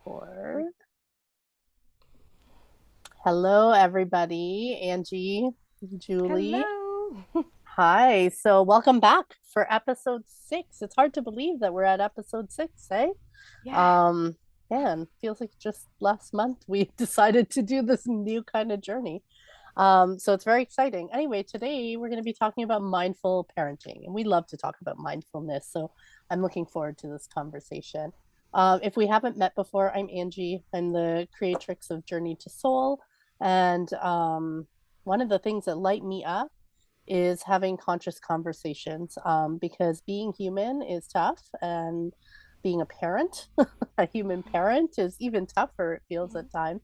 Or hello, everybody. Angie, Julie. Hello. Hi. So, welcome back for episode 6. It's hard to believe that we're at episode 6, eh? Yeah. Um, Man, feels like just last month we decided to do this new kind of journey. So it's very exciting. Anyway, today we're going to be talking about mindful parenting, and we love to talk about mindfulness. So I'm looking forward to this conversation. If we haven't met before, I'm Angie. I'm the creatrix of Journey to Soul. And one of the things that light me up is having conscious conversations because being human is tough, and being a parent, a human parent, is even tougher, it feels at times.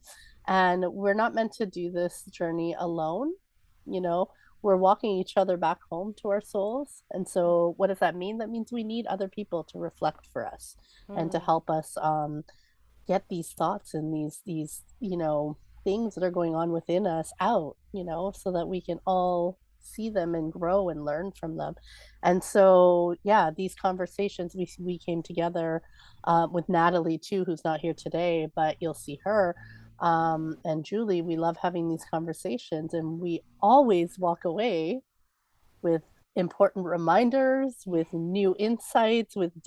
And we're not meant to do this journey alone. You know, we're walking each other back home to our souls. And so, what does that mean? That means we need other people to reflect for us and to Mm. help us get these thoughts and these things that are going on within us out, so that we can all see them and grow and learn from them. And so, yeah, these conversations, we came together with Natalie too, who's not here today, but you'll see her, and Julie. We love having these conversations, and we always walk away with important reminders, with new insights, with new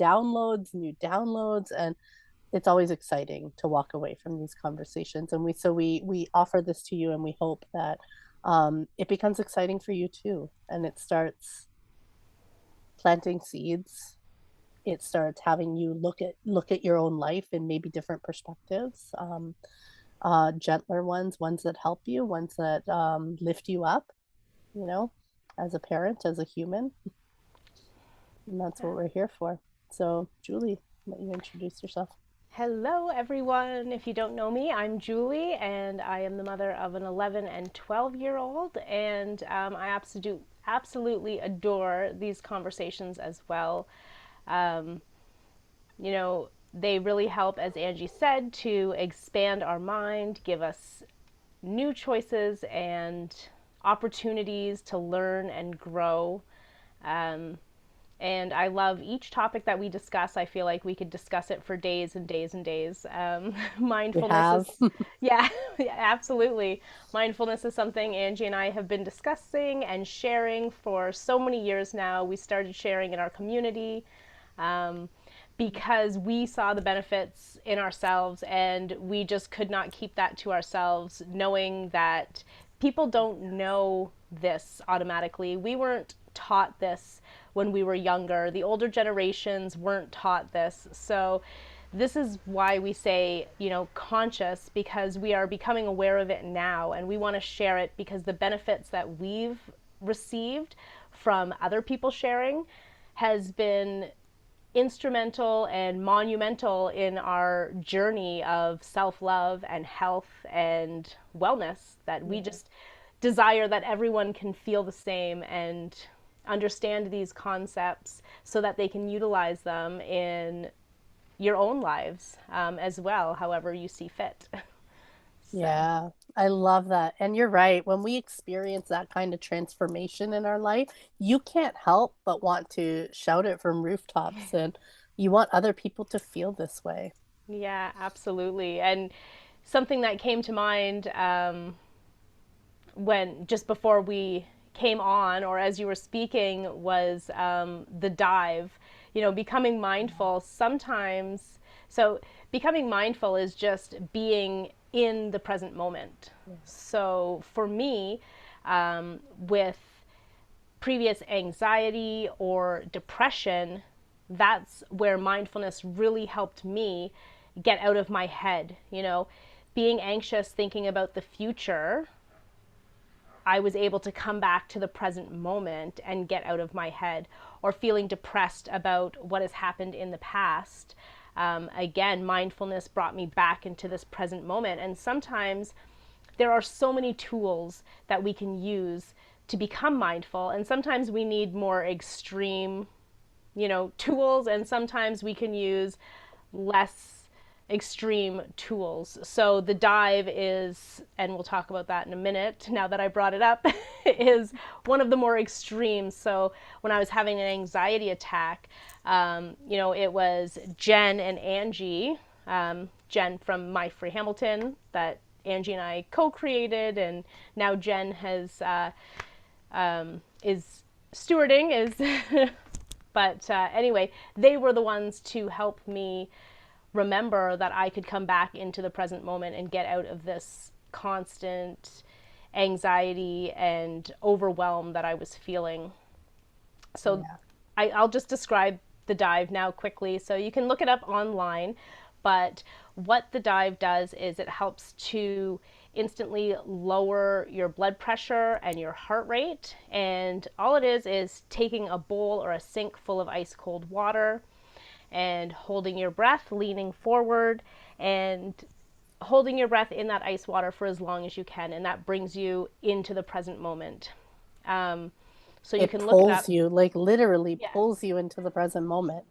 downloads, and it's always exciting to walk away from these conversations. And we offer this to you, and we hope that it becomes exciting for you too, and it starts planting seeds. It starts having you look at your own life in maybe different perspectives, gentler ones that help you, ones that lift you up, you know, as a parent, as a human. And that's what Yeah. we're here for. So, Julie, let you introduce yourself. Hello, everyone. If you don't know me, I'm Julie, and I am the mother of an 11 and 12-year-old. And I absolutely adore these conversations as well. Um, you know, they really help, as Angie said, to expand our mind, give us new choices and opportunities to learn and grow. Um, and I love each topic that we discuss. I feel like we could discuss it for days and days and days. We Mindfulness have. is, yeah, yeah, absolutely. Mindfulness is something Angie and I have been discussing and sharing for so many years now. We started sharing in our community um, because we saw the benefits in ourselves, and we just could not keep that to ourselves, knowing that people don't know this automatically. We weren't taught this when we were younger. The older generations weren't taught this. So this is why we say, conscious, because we are becoming aware of it now, and we want to share it because the benefits that we've received from other people sharing has been instrumental and monumental in our journey of self love and health and wellness, that we Yeah. just desire that everyone can feel the same and understand these concepts so that they can utilize them in your own lives as well, however you see fit. So, Yeah, I love that. And you're right. When we experience that kind of transformation in our life, you can't help but want to shout it from rooftops, and you want other people to feel this way. yeah, absolutely. And something that came to mind when just before we came on, or as you were speaking, was the dive. Becoming mindful sometimes. So, becoming mindful is just being in the present moment. Yeah. So, for me, with previous anxiety or depression, that's where mindfulness really helped me get out of my head. Being anxious, thinking about the future, I was able to come back to the present moment and get out of my head, or feeling depressed about what has happened in the past. Again, mindfulness brought me back into this present moment. And sometimes there are so many tools that we can use to become mindful. And sometimes we need more extreme, tools, and sometimes we can use less extreme tools. So the dive is, and we'll talk about that in a minute now that I brought it up, is one of the more extremes. So when I was having an anxiety attack, it was Jen and Angie. Jen from My Free Hamilton that Angie and I co-created, and now Jen has is stewarding is but anyway, they were the ones to help me remember that I could come back into the present moment and get out of this constant anxiety and overwhelm that I was feeling. So Yeah. I'll just describe the dive now quickly. So you can look it up online, but what the dive does is it helps to instantly lower your blood pressure and your heart rate. And all it is taking a bowl or a sink full of ice cold water and holding your breath, leaning forward, and holding your breath in that ice water for as long as you can. And that brings you into the present moment. Um, so you It can look it pulls up. you, like literally Yes. pulls you into the present moment.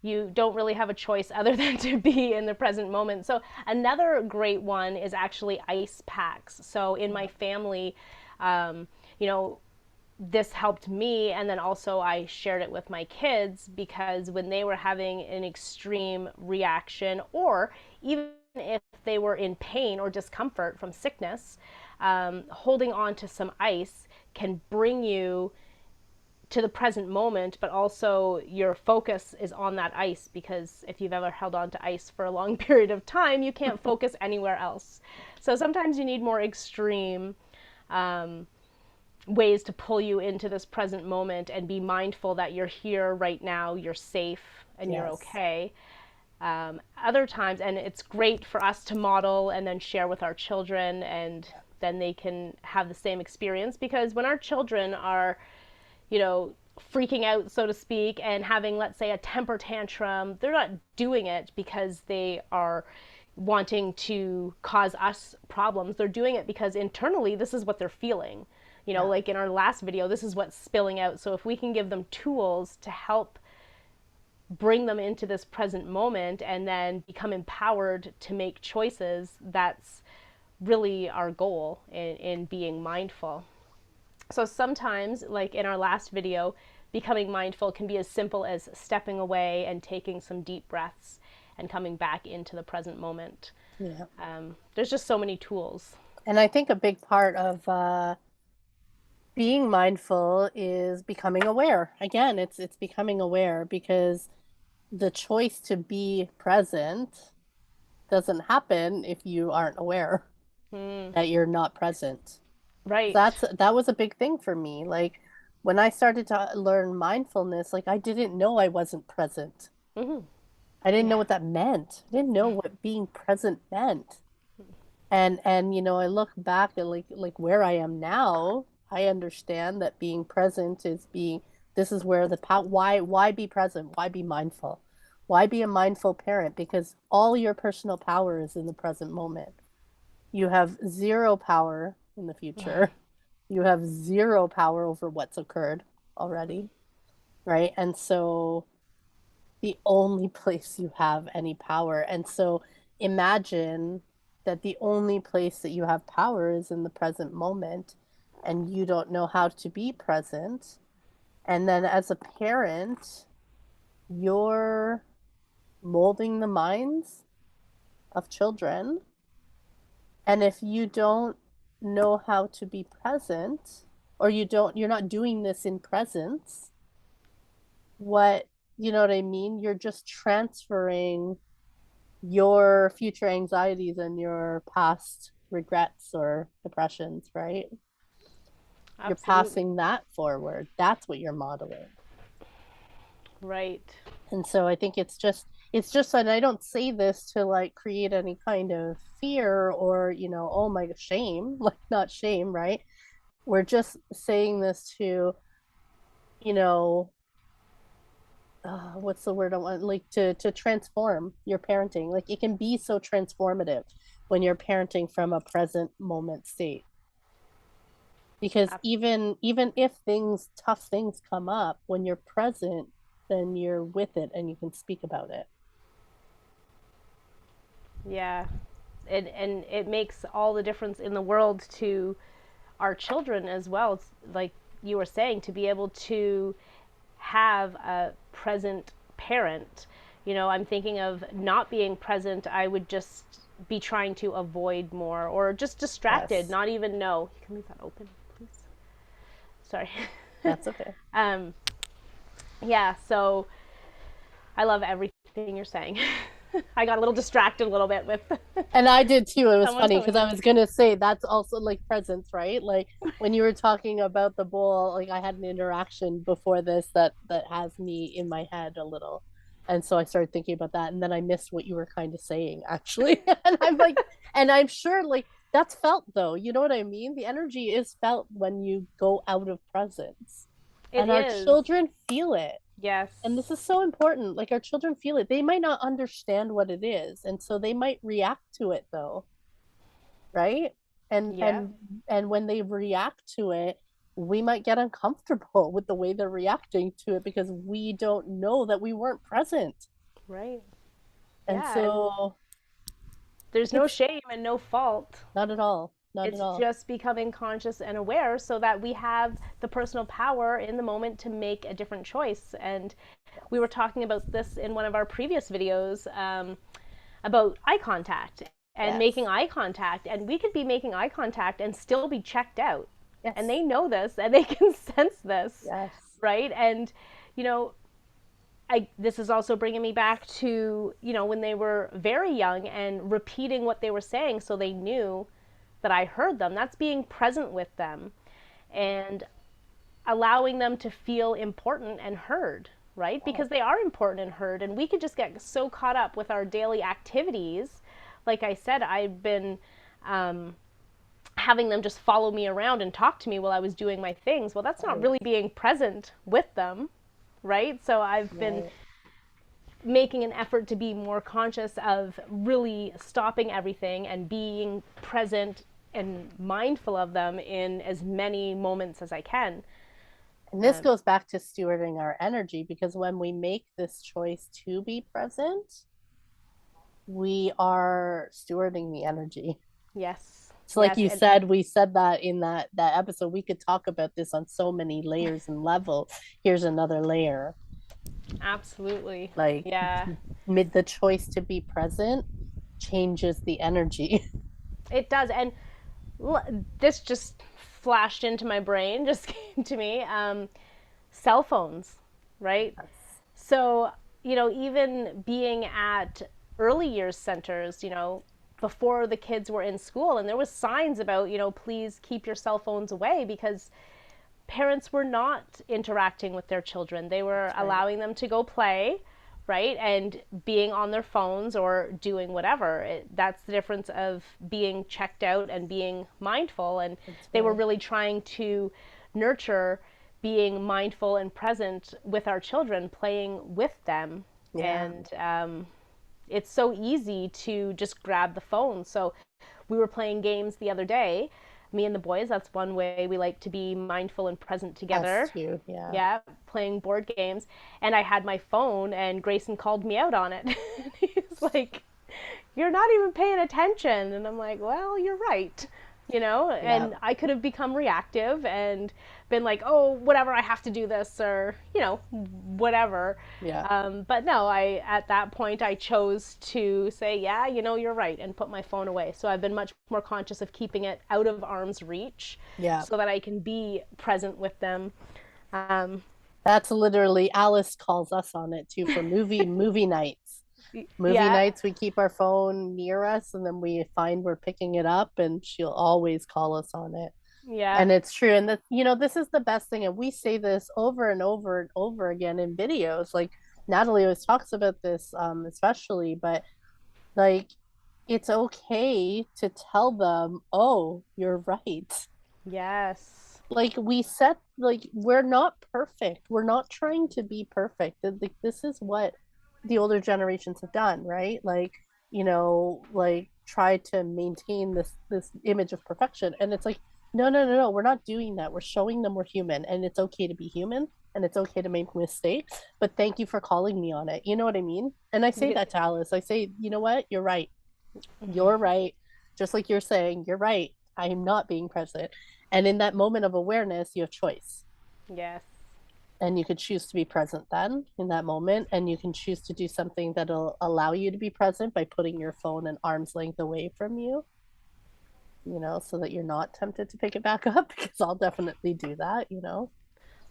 You don't really have a choice other than to be in the present moment. So another great one is actually ice packs. So in my family, um, you know, this helped me, and then also I shared it with my kids because when they were having an extreme reaction, or even if they were in pain or discomfort from sickness, holding on to some ice can bring you to the present moment, but also your focus is on that ice, because if you've ever held on to ice for a long period of time, you can't focus anywhere else. So sometimes you need more extreme ways to pull you into this present moment and be mindful that you're here right now, you're safe, and you're Yes. okay. Other times, and it's great for us to model and then share with our children, and then they can have the same experience, because when our children are, freaking out, so to speak, and having, let's say, a temper tantrum, they're not doing it because they are wanting to cause us problems. They're doing it because internally this is what they're feeling. Yeah. Like in our last video, this is what's spilling out. So if we can give them tools to help bring them into this present moment and then become empowered to make choices, that's really our goal in being mindful. So sometimes, like in our last video, becoming mindful can be as simple as stepping away and taking some deep breaths and coming back into the present moment. Yeah. There's just so many tools. And I think a big part of being mindful is becoming aware. Again, it's becoming aware because the choice to be present doesn't happen if you aren't aware that you're not present. Right. That was a big thing for me. Like when I started to learn mindfulness, like I didn't know I wasn't present. Mm-hmm. I didn't know Yeah. what that meant. I didn't know what being present meant. And I look back at like where I am now, I understand that being present is being this is where the power why be present? Why be mindful? Why be a mindful parent? Because all your personal power is in the present moment. You have zero power in the future. You have zero power over what's occurred already, right? And so the only place you have any power. And so imagine that the only place that you have power is in the present moment, and you don't know how to be present. And then as a parent, you're molding the minds of children. And if you don't know how to be present, or you're not doing this in presence, you know what I mean? You're just transferring your future anxieties and your past regrets or depressions, right? You're Absolutely. passing that forward. That's what you're modeling. Right. And so I think it's just, and I don't say this to like create any kind of fear or, oh my shame, like not shame, right? We're just saying this to, you know, what's the word I want, like to transform your parenting. Like it can be so transformative when you're parenting from a present moment state. Because even if tough things come up, when you're present, then you're with it and you can speak about it. Yeah. And it makes all the difference in the world to our children as well. It's like you were saying, to be able to have a present parent. I'm thinking of not being present, I would just be trying to avoid more or just distracted, Yes, not even know. You can leave that open, please. Sorry. that's okay. um, yeah, so I love everything you're saying. I got a little distracted a little bit with And I did too. It was someone funny telling because me. I was gonna say that's also like presence, right? Like when you were talking about the bowl, like I had an interaction before this that has me in my head a little. And so I started thinking about that, and then I missed what you were kind of saying, actually. And I'm like, and I'm sure like that's felt though. You know what I mean? The energy is felt when you go out of presence. It And our is. children feel it. Yes. And this is so important. Like our children feel it. They might not understand what it is, and so they might react to it though, right? And Yeah. and and when they react to it, we might get uncomfortable with the way they're reacting to it because we don't know that we weren't present. Right. And Yeah. And so there's no it's shame and no fault. not at all, not at It's all. just becoming conscious and aware so that we have the personal power in the moment to make a different choice. And we were talking about this in one of our previous videos, about eye contact and Yes. making eye contact. And we could be making eye contact and still be checked out. And Yes. they know this and they can sense this, Yes. right? And, you know, this is also bringing me back to, when they were very young and repeating what they were saying so they knew that I heard them. That's being present with them and allowing them to feel important and heard, right? Because they are important and heard. And we could just get so caught up with our daily activities. Like I said, I've been having them just follow me around and talk to me while I was doing my things. Well, that's not Right. really being present with them, right? So I've been Right. making an effort to be more conscious of really stopping everything and being present and mindful of them in as many moments as I can. And this goes back to stewarding our energy because when we make this choice to be present, we are stewarding the energy. Yes, So like yes, you and said, we said that in that episode. We could talk about this on so many layers and levels. Here's another layer. absolutely. Like Yeah, mid the choice to be present changes the energy. it does. And this just flashed into my brain, just came to me. Cell phones, right? Yes. So, even being at early years centers, before the kids were in school, and there was signs about, please keep your cell phones away because parents were not interacting with their children. They were That's right. allowing them to go play, right? And being on their phones or doing whatever. That's the difference of being checked out and being mindful. And That's they were right. really trying to nurture being mindful and present with our children, playing with them. Yeah. And it's so easy to just grab the phone. So we were playing games the other day, me and the boys. That's one way we like to be mindful and present Us together. too. Yeah. Yeah, playing board games. And I had my phone, and Grayson called me out on it. He's like, "You're not even paying attention." And I'm like, "Well, you're right." Yeah. And I could have become reactive and been like, oh, whatever, I have to do this, or, whatever. Yeah. But no, at that point, I chose to say, yeah, you're right, and put my phone away. So I've been much more conscious of keeping it out of arm's reach Yeah. so that I can be present with them. Um, That's literally Alice calls us on it too for movie nights. Movie yeah, nights, we keep our phone near us and then we find we're picking it up and she'll always call us on it. yeah, And it's true. And that, this is the best thing. And we say this over and over and over again in videos. Like Natalie always talks about this, especially, but like it's okay to tell them, oh, you're right. yes, Like we set like we're not perfect. We're not trying to be perfect. Like this is what the older generations have done, right? Like, like try to maintain this image of perfection. And it's like, no, no, no, no, we're not doing that. We're showing them we're human and it's okay to be human and it's okay to make mistakes. But thank you for calling me on it. You know what I mean? And I say that to Alice. I say, you know what? You're right. You're right. Just like you're saying, you're right. I am not being present. And in that moment of awareness, you have choice. yes. And you could choose to be present then in that moment, and you can choose to do something that'll allow you to be present by putting your phone an arm's length away from you, so that you're not tempted to pick it back up, because I'll definitely do that.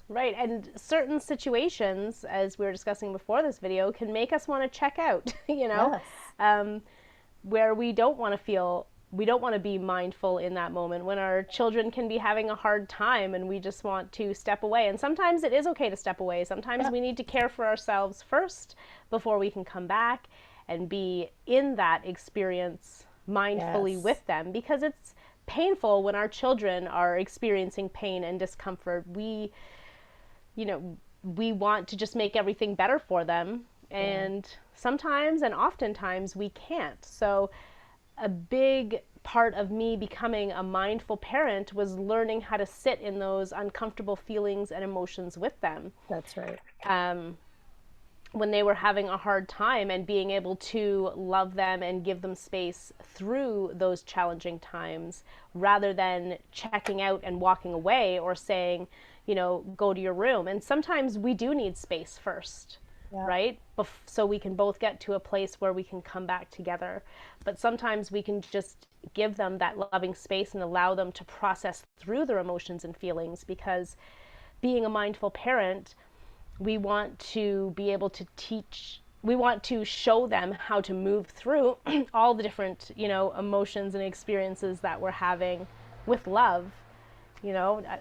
Right. And certain situations, as we were discussing before this video, can make us want to check out, Yes. um, where we don't want to be mindful in that moment when our children can be having a hard time and we just want to step away. And sometimes it is okay to step away. Sometimes Yeah. we need to care for ourselves first before we can come back and be in that experience mindfully Yes. with them, because it's painful when our children are experiencing pain and discomfort. We want to just make everything better for them. Yeah. And sometimes and oftentimes we can't. So, a big part of me becoming a mindful parent was learning how to sit in those uncomfortable feelings and emotions with them. That's right. Um, when they were having a hard time, and being able to love them and give them space through those challenging times rather than checking out and walking away or saying, go to your room. And sometimes we do need space first, Yeah. right? So we can both get to a place where we can come back together. But sometimes we can just give them that loving space and allow them to process through their emotions and feelings, because being a mindful parent, we want to be able to teach, we want to show them how to move through all the different emotions and experiences that we're having with love. I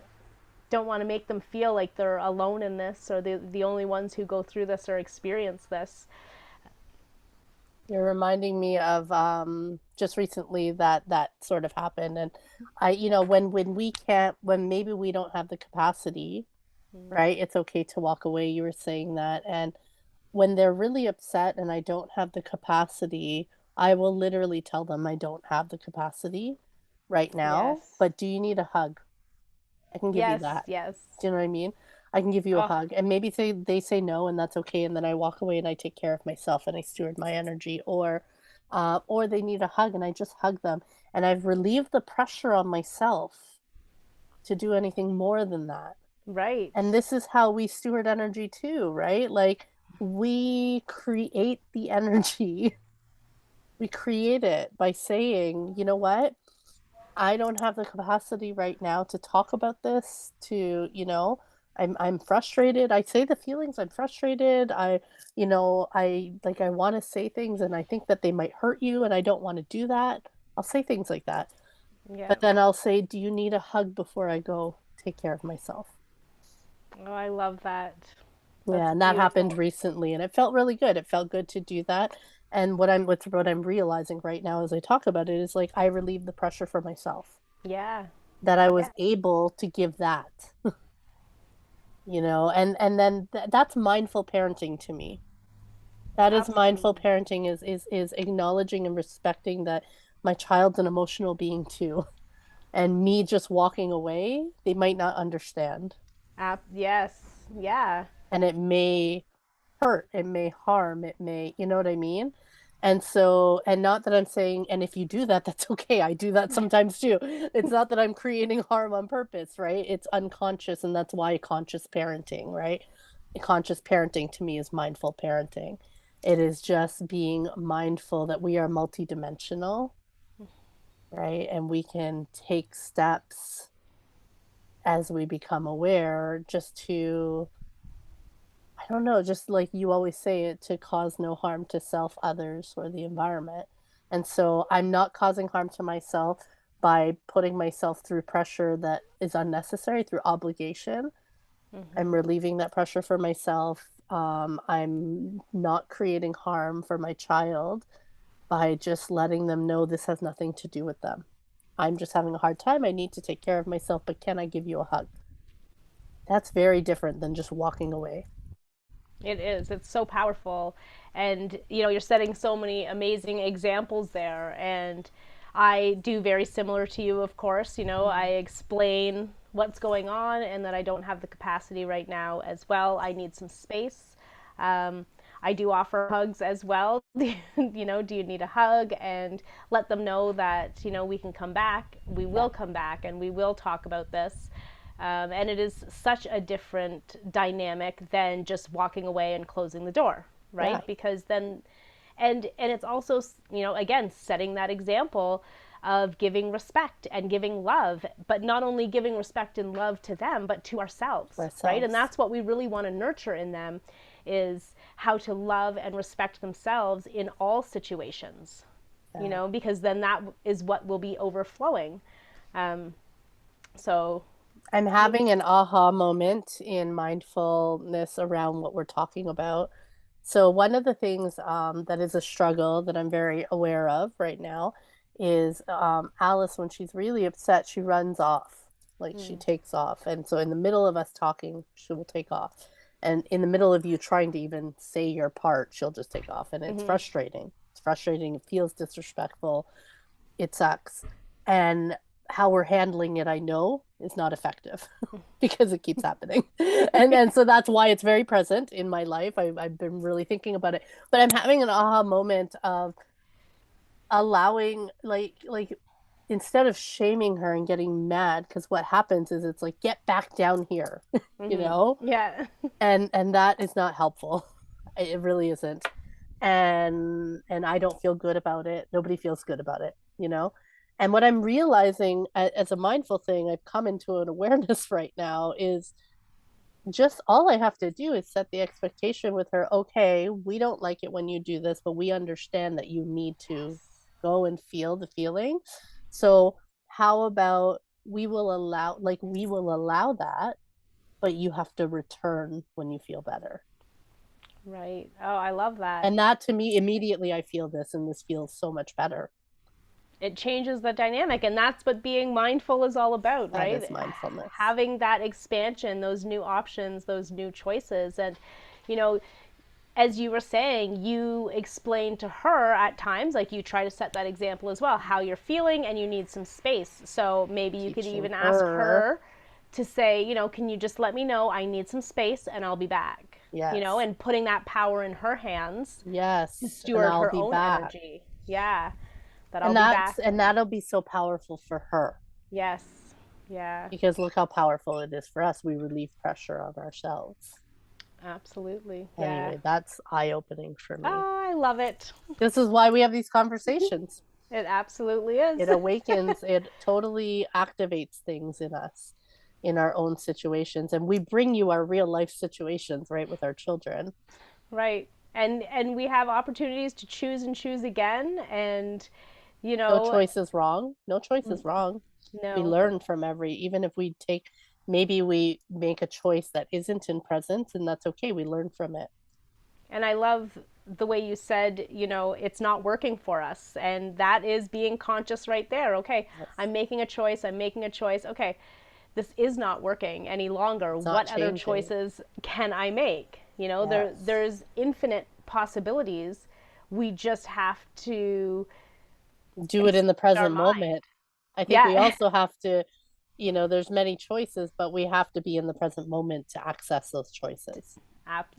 don't want to make them feel like they're alone in this, or the only ones who go through this or experience this. You're reminding me of just recently that sort of happened. And when we can't, when maybe we don't have the capacity, right? It's okay to walk away. You were saying that. And when they're really upset and I don't have the capacity, I will literally tell them I don't have the capacity right now, Yes. but do you need a hug? I can give you Yes, that. yes. Do you know what I mean? I can give you a Oh, hug, and maybe they say no, and that's okay, and then I walk away and I take care of myself and I steward my energy, or they need a hug and I just hug them, and I've relieved the pressure on myself to do anything more than that. right. And this is how we steward energy too, right? Like, we create the energy. We create it by saying, you know what? I don't have the capacity right now to talk about this, I'm frustrated. I say the feelings, I'm frustrated. I want to say things and I think that they might hurt you and I don't want to do that. I'll say things like that. Yeah. But then I'll say, "Do you need a hug before I go take care of myself?" Oh, I love that. Yeah, That's and that happened beautiful. recently and it felt really good. It felt good to do that. And what I'm realizing right now as I talk about it is like I relieve the pressure for myself Yeah. that I was able to give that. And then that's mindful parenting to me. That is mindful Absolutely. parenting, is acknowledging and respecting that my child's an emotional being too. And me just walking away, they might not understand. Yes. Yeah. And it may hurt, it may harm, it may, you know what I mean? And so, and not that I'm saying, and if you do that, that's okay. I do that sometimes too. It's not that I'm creating harm on purpose, right? It's unconscious, and that's why conscious parenting, right? Conscious parenting to me is mindful parenting. It is just being mindful that we are multidimensional, right? And we can take steps as we become aware just to, I don't know, just like you always say it, to cause no harm to self, others, or the environment. And so I'm not causing harm to myself by putting myself through pressure that is unnecessary, through obligation. I'm Hmm. relieving that pressure for myself. I'm not creating harm for my child by just letting them know this has nothing to do with them. I'm just having a hard time. I need to take care of myself, but can I give you a hug? That's very different than just walking away. It is. It's so powerful. And, you're setting so many amazing examples there. And I do very similar to you, of course. I explain what's going on and that I don't have the capacity right now as well. I need some space. I do offer hugs as well. Do you need a hug? And let them know that, we can come back. We will come back and we will talk about this. And it is such a different dynamic than just walking away and closing the door, Yeah. right? Because then, and it's also, again, setting that example of giving respect and giving love, but not only giving respect and love to them, but to ourselves, right? And Ourselves. that's what we really want to nurture in them, is how to love and respect themselves in all situations, Yeah. because then that is what will be overflowing. Um, so, I'm you, having an aha moment in mindfulness around what we're talking about. So one of the things that is a struggle that I'm very aware of right now is Alice, when she's really upset, she runs off, like she mm, takes off. And so in the middle of us talking, she will take off. And in the middle of you trying to even say your part, she'll just take off. And it's mm-hmm, frustrating. It's frustrating. It feels disrespectful. It sucks. And how we're handling it, I know, is not effective because it keeps happening. And so that's why it's very present in my life. I've been really thinking about it. But I'm having an aha moment of allowing like instead of shaming her and getting mad, because what happens is it's like, get back down here, you mm-hmm, know? yeah, And that is not helpful. It really isn't. And I don't feel good about it. Nobody feels good about it, you know? And what I'm realizing as a mindful thing, I've come into an awareness right now is just all I have to do is set the expectation with her. Okay, we don't like it when you do this, but we understand that you need to yes, go and feel the feeling. So, how about we will allow that, but you have to return when you feel better. right. Oh, I love that. And that to me, immediately I feel this, and this feels so much better. It changes the dynamic, and that's what being mindful is all about, That is right? mindfulness. Having that expansion, those new options, those new choices. And you know as you were saying, you explain to her at times, like you try to set that example as well, how you're feeling and you need some space. So maybe you could Teaching even ask her, her to say, can you just let me know I need some space and I'll be back? yes, And putting that power in her hands to yes, and steward I'll her be own back. energy. Yeah, that I'll And be back. that'll be so powerful for her Yes. Yeah, because look how powerful it is for us. We relieve pressure on ourselves. absolutely. Yeah. Anyway, that's eye-opening for me. Oh, I love it. This is why we have these conversations. It absolutely is. It awakens, it totally activates things in us in our own situations. And we bring you our real life situations, right, with our children. Right. And we have opportunities to choose and choose again, and you No know, choice is wrong. No choice is wrong. We no. learn from even if we take, maybe we make a choice that isn't in presence, and that's okay. We learn from it. And I love the way you said, it's not working for us, and that is being conscious right there. Okay, Yes. I'm making a choice. I'm making a choice. Okay, this is not working any longer. It's not What other changing. choices can I make? Yes. There's infinite possibilities. We just have to Do it in expand the our present mind. moment. I think we Yeah. also have to, there's many choices, but we have to be in the present moment to access those choices.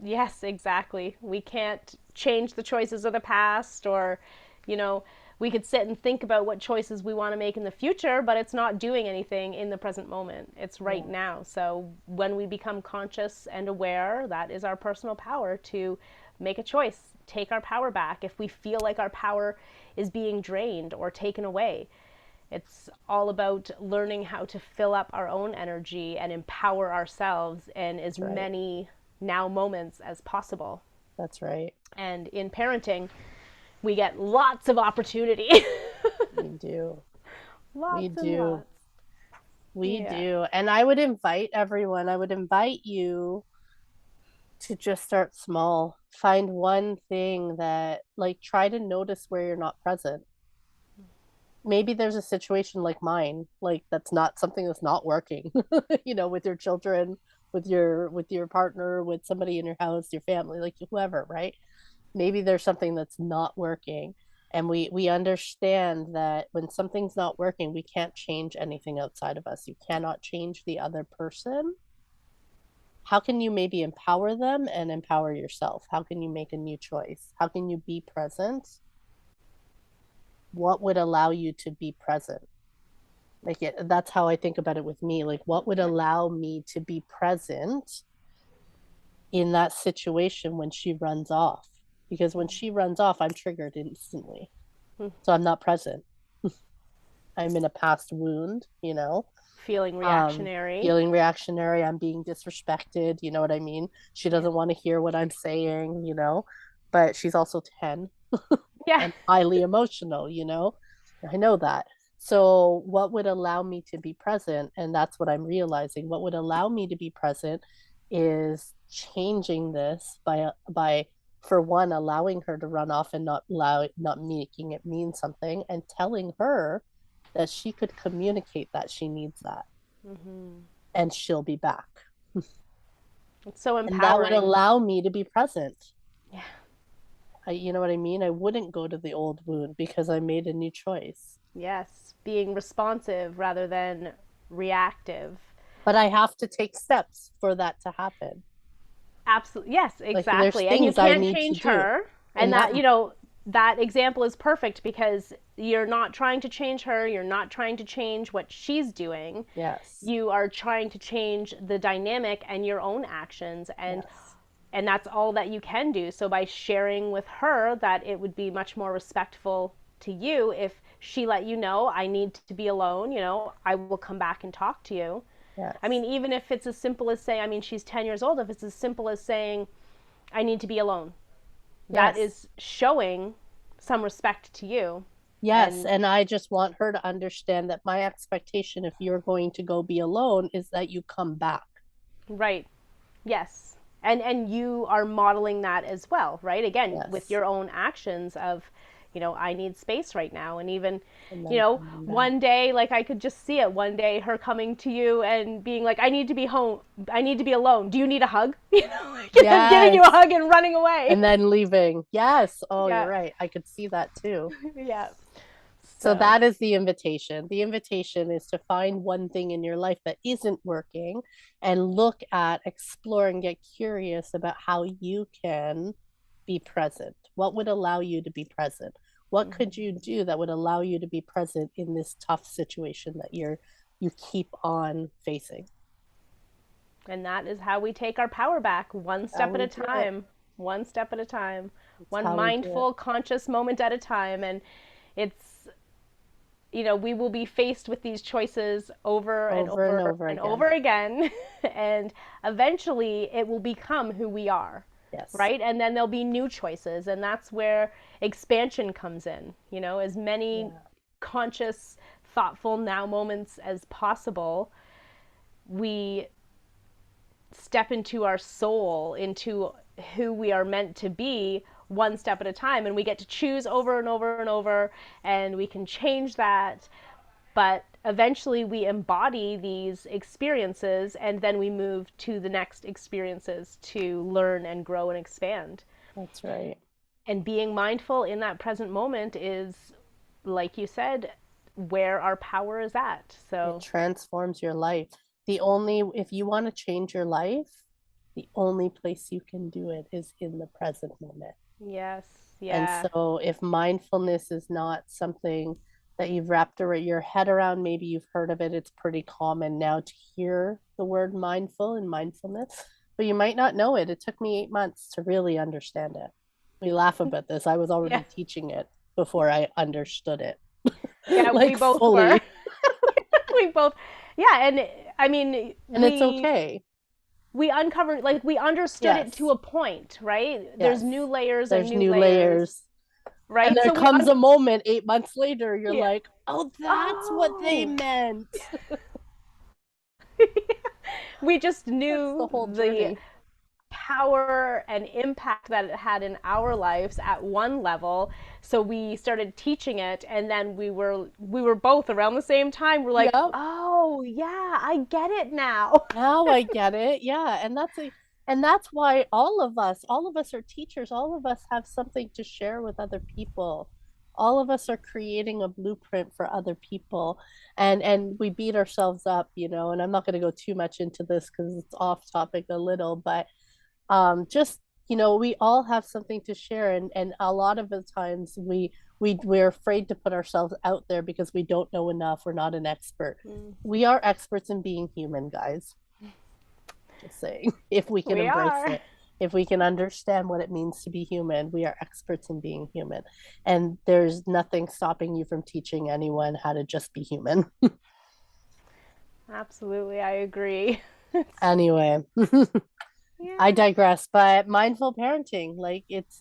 Yes, exactly. We can't change the choices of the past, or, you know, we could sit and think about what choices we want to make in the future, but it's not doing anything in the present moment. It's right Yeah. now. So when we become conscious and aware, that is our personal power to make a choice, take our power back if we feel like our power is being drained or taken away. It's all about learning how to fill up our own energy and empower ourselves in as That's right. many now moments as possible. That's right. And in parenting, we get lots of opportunity. We do. We Lots and do. lots. We Yeah. do. And I would invite everyone, I would invite you to just start small. Find one thing that, like, try to notice where you're not present. Maybe there's a situation like mine, like that's not something that's not working, with your children, with your partner, with somebody in your house, your family, like whoever, right? Maybe there's something that's not working. And we understand that when something's not working, we can't change anything outside of us. You cannot change the other person. How can you maybe empower them and empower yourself? How can you make a new choice? How can you be present? What would allow you to be present? Like that's how I think about it with me. Like what would allow me to be present in that situation when she runs off? Because when she runs off, I'm triggered instantly. So I'm not present. I'm in a past wound, Feeling um, reactionary. feeling reactionary. I'm being disrespected. You know what I mean? She Yeah. doesn't want to hear what I'm saying, but she's also 10 Yeah. and highly emotional, I know that. So, what would allow me to be present? And that's what I'm realizing. What would allow me to be present is changing this by for one, allowing her to run off and not making it mean something, and telling her that she could communicate that she needs that, and she'll be back. It's so And that would empowering. allow me to be present. Yeah. You know what I mean? I wouldn't go to the old wound because I made a new choice. Yes. Being responsive rather than reactive. But I have to take steps for that to happen. Absolutely. Yes, Like there's exactly. And you things I can't need to change do. her. And And that, that example is perfect because you're not trying to change her. You're not trying to change what she's doing. yes, You are trying to change the dynamic and your own actions. yes, And that's all that you can do. So by sharing with her that it would be much more respectful to you if she let you know, I need to be alone, I will come back and talk to you. I yes, mean, even if it's as simple as saying, I mean, she's 10 years old, if it's as simple as saying, I need to be alone, that yes, is showing some respect to you. yes. And And I just want her to understand that my expectation, if you're going to go be alone, is that you come back. right, yes. And you are modeling that as well, right? Again, with Yes. your own actions of, I need space right now. And even, And then coming back. one day, like I could just see it one day, her coming to you and being like, I need to be home. I need to be alone. Do you need a hug? Like, and then giving you a Yes. hug and running away. And then leaving. Yes. Oh, you're Yeah. right. I could see that too. Yeah. So So, that is the invitation. The invitation is to find one thing in your life that isn't working and look at, explore, and get curious about how you can be present. What would allow you to be present? What could you do that would allow you to be present in this tough situation that you keep on facing? and that is how we take our power back, one How step at we a do it. time, one step at a time, It's one how we do it mindful, conscious moment at a time. And it's, we will be faced with these choices over and over and over over and again. over again. And eventually it will become who we are, Yes. right? And then there'll be new choices. And that's where expansion comes in, as many Yeah. conscious, thoughtful now moments as possible. We step into our soul, into who we are meant to be one step at a time. And we get to choose over and over and over, and we can change that. But eventually we embody these experiences and then we move to the next experiences to learn and grow and expand. That's right. And being mindful in that present moment is, like you said, where our power is at. It So, transforms your life. If you want to change your life, the only place you can do it is in the present moment. yes, And yeah. so, if mindfulness is not something that you've wrapped your head around, maybe you've heard of it, it's pretty common now to hear the word mindful and mindfulness, but you might not know it. It took me 8 months to really understand it. We laugh about this. I was Yeah. already teaching it before I understood it, Yeah, we like both were. fully. We both, yeah. And I mean, And it's we okay. we uncovered, like, we understood it to Yes. a point, right? There's Yes. new layers and There's new new layers, layers. And right? there So we comes a moment 8 months later, you're yeah. like, oh, that's what they Oh. meant. We just That's the knew whole the journey. power and impact that it had in our lives at one level, so we started teaching it. And then we were both around the same time, we're like, Yep. oh yeah, I get it now. Now I get it. Yeah. And that's why all of us are teachers. All of us have something to share with other people. All of us are creating a blueprint for other people. And we beat ourselves up, and I'm not going to go too much into this because it's off topic a little, but just we all have something to share, and a lot of the times we're afraid to put ourselves out there because we don't know enough. We're not an expert. Mm. We are experts in being human, guys. Just saying. If we can We embrace are. it, if we can understand what it means to be human, we are experts in being human. And there's nothing stopping you from teaching anyone how to just be human. Absolutely, I agree. Anyway, I Yeah. digress, but mindful parenting, like it's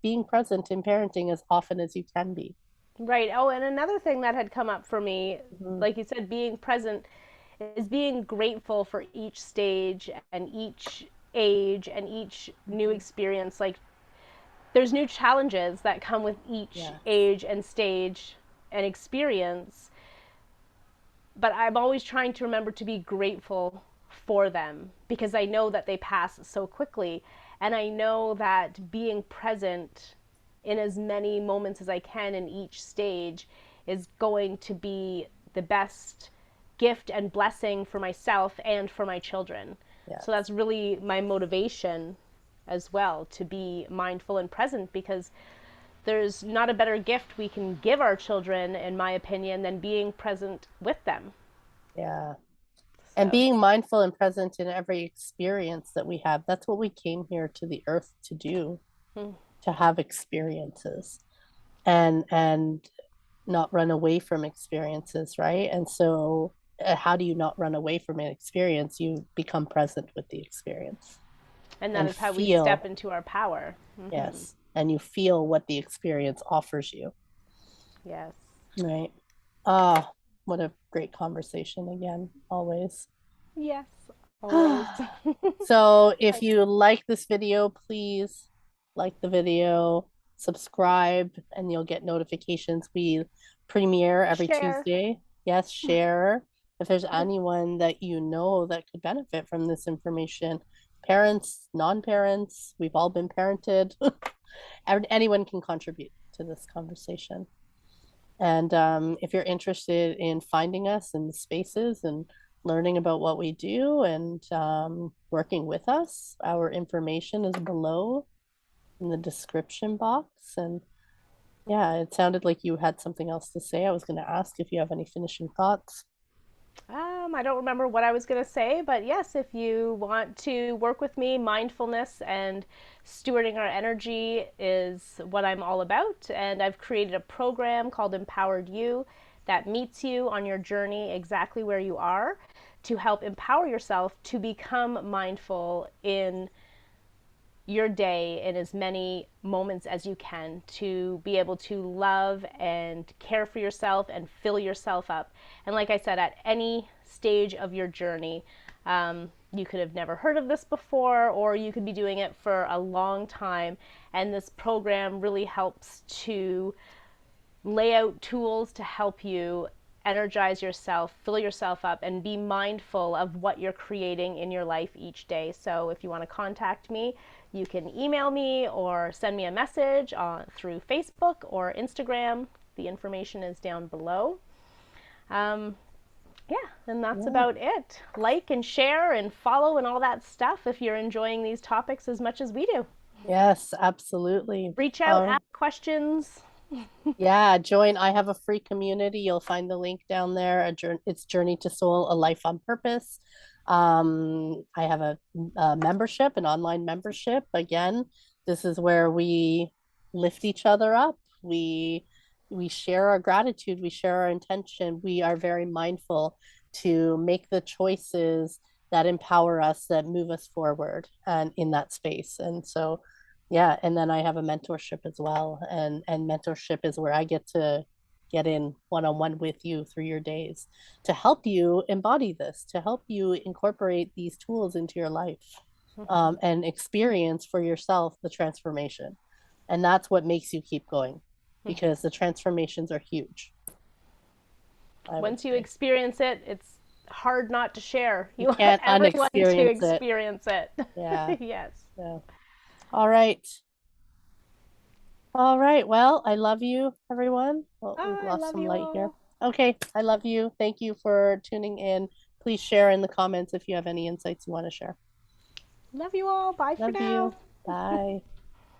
being present in parenting as often as you can be. Right. Oh, and another thing that had come up for me, Mhm. like you said, being present is being grateful for each stage and each age and each new Mhm. experience. Like there's new challenges that come with each Yes. age and stage and experience, but I'm always trying to remember to be grateful for them because I know that they pass so quickly. And I know that being present in as many moments as I can in each stage is going to be the best gift and blessing for myself and for my children. So Yes. that's really my motivation as well, to be mindful and present, because there's not a better gift we can give our children, in my opinion, than being present with them. Yeah. And So, being mindful and present in every experience that we have. That's what we came here to the earth to do, hmm, to have experiences and not run away from experiences, right? And so how do you not run away from an experience? You become present with the experience and that and is how we step feel, into our power. Hmm. yes, and you feel what the experience offers you, Yes. right? Ah, what a great conversation again, always. Yes, always. So if you like this video, please like the video, subscribe, and you'll get notifications. We premiere every Share. Tuesday. Yes, share. If there's anyone that you know that could benefit from this information, parents, non-parents, we've all been parented. Anyone can contribute to this conversation. And if you're interested in finding us in the spaces and learning about what we do and working with us, our information is below in the description box. And yeah, it sounded like you had something else to say. I was going to ask if you have any finishing thoughts. I don't remember what I was going to say, but yes, if you want to work with me, mindfulness and stewarding our energy is what I'm all about. And I've created a program called Empowered You that meets you on your journey exactly where you are to help empower yourself to become mindful in your day in as many moments as you can, to be able to love and care for yourself and fill yourself up. And like I said, at any stage of your journey, you could have never heard of this before, or you could be doing it for a long time. And this program really helps to lay out tools to help you energize yourself, fill yourself up, and be mindful of what you're creating in your life each day. So if you want to contact me, you can email me or send me a message through Facebook or Instagram. The information is down below. Um, yeah, and that's Yeah. about it. Like and share and follow and all that stuff if you're enjoying these topics as much as we do. Yes, absolutely. Reach out, ask questions. Yeah, join. I have a free community. You'll find the link down there. It's Journey to Soul, a life on purpose. I have a membership, an online membership. Again, this is where we lift each other up. We share our gratitude. We share our intention. We are very mindful to make the choices that empower us, that move us forward, and in that space. And so yeah, and then I have a mentorship as well, and mentorship is where I get to get in one-on-one with you through your days to help you embody this, to help you incorporate these tools into your life, and experience for yourself the transformation. And that's what makes you keep going, because the transformations are huge, I would Once you say. experience it, it's hard not to share. You You want can't everyone to unexperience it. experience it. Yeah. Yes. Yeah. All right. All right. Well, I love you, everyone. Well, we've Oh, I lost love some you light here. all. Okay. I love you. Thank you for tuning in. Please share in the comments if you have any insights you want to share. Love you all. Bye for Love now. you. Bye.